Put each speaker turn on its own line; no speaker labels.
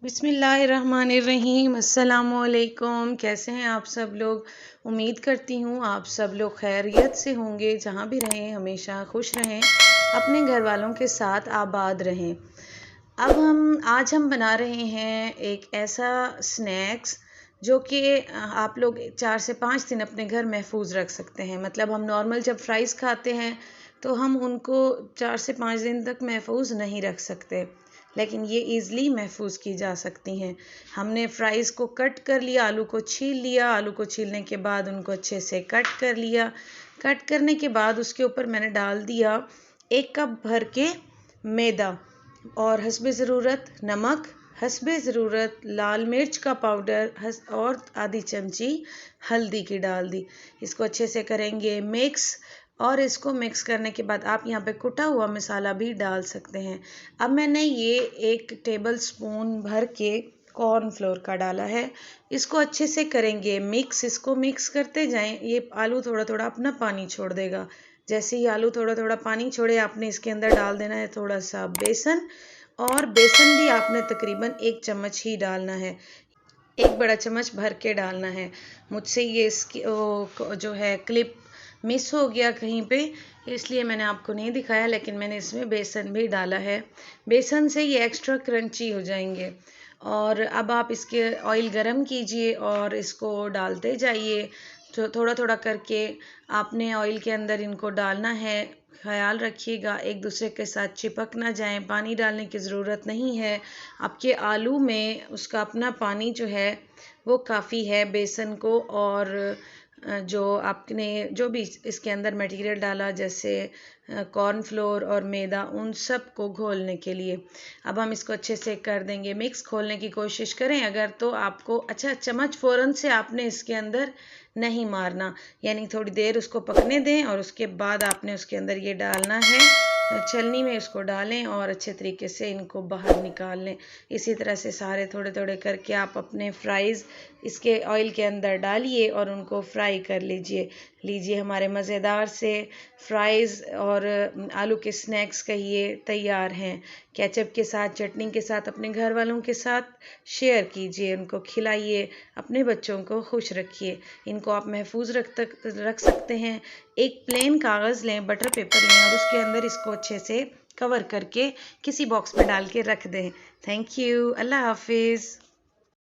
बिस्मिल्लाहिर्रहमानिर्रहीम। अस्सलामुअलैकुम। कैसे हैं आप सब लोग? उम्मीद करती हूँ आप सब लोग खैरियत से होंगे। जहाँ भी रहें हमेशा खुश रहें, अपने घर वालों के साथ आबाद रहें। आज हम बना रहे हैं एक ऐसा स्नैक्स जो कि आप लोग 4 से 5 दिन अपने घर महफूज रख सकते हैं। मतलब हम नॉर्मल जब फ्राइज़ खाते हैं तो हम उनको 4 से 5 दिन तक महफूज नहीं रख सकते, लेकिन ये ईज़िली महफूज की जा सकती हैं। हमने फ़्राइज़ को कट कर लिया, आलू को छील लिया, आलू को छीलने के बाद उनको अच्छे से कट कर लिया। कट करने के बाद उसके ऊपर मैंने डाल दिया 1 कप भर के मैदा और हस्बे ज़रूरत नमक, हस्बे ज़रूरत लाल मिर्च का पाउडर और आधी चमची हल्दी की डाल दी। इसको अच्छे से करेंगे मिक्स, और इसको मिक्स करने के बाद आप यहाँ पे कुटा हुआ मसाला भी डाल सकते हैं। अब मैंने ये 1 टेबल स्पून भर के कॉर्नफ्लोर का डाला है। इसको अच्छे से करेंगे मिक्स। इसको मिक्स करते जाएं। ये आलू थोड़ा थोड़ा अपना पानी छोड़ देगा। जैसे ही आलू थोड़ा थोड़ा पानी छोड़े, आपने इसके अंदर डाल देना है थोड़ा सा बेसन, और बेसन भी आपने तकरीबन 1 चम्मच ही डालना है। 1 बड़ा चम्मच भर के डालना है। मुझसे ये इसकी जो है क्लिप मिस हो गया कहीं पे, इसलिए मैंने आपको नहीं दिखाया, लेकिन मैंने इसमें बेसन भी डाला है। बेसन से ये एक्स्ट्रा क्रंची हो जाएंगे। और अब आप इसके ऑयल गरम कीजिए और इसको डालते जाइए। तो थोड़ा थोड़ा करके आपने ऑयल के अंदर इनको डालना है। ख्याल रखिएगा एक दूसरे के साथ चिपक ना जाएं। पानी डालने की ज़रूरत नहीं है। आपके आलू में उसका अपना पानी जो है वो काफ़ी है बेसन को, और जो आपने जो भी इसके अंदर मटेरियल डाला जैसे कॉर्नफ्लोर और मैदा, उन सब को घोलने के लिए अब हम इसको अच्छे से कर देंगे मिक्स। खोलने की कोशिश करें अगर, तो आपको अच्छा चम्मच फ़ौरन से आपने इसके अंदर नहीं मारना, यानी थोड़ी देर उसको पकने दें और उसके बाद आपने उसके अंदर ये डालना है। छलनी में इसको डालें और अच्छे तरीके से इनको बाहर निकाल लें। इसी तरह से सारे थोड़े थोड़े करके आप अपने फ्राइज़ इसके ऑयल के अंदर डालिए और उनको फ्राई कर लीजिए हमारे मज़ेदार से फ्राइज़ और आलू के स्नैक्स कहिए तैयार हैं। केचप के साथ, चटनी के साथ, अपने घर वालों के साथ शेयर कीजिए, उनको खिलाइए, अपने बच्चों को खुश रखिए। इनको आप महफूज रख सकते हैं। एक प्लेन कागज़ लें, बटर पेपर लें, और उसके अंदर इसको अच्छे से कवर करके किसी बॉक्स में डाल के रख दें। Thank you. अल्लाह हाफिज़।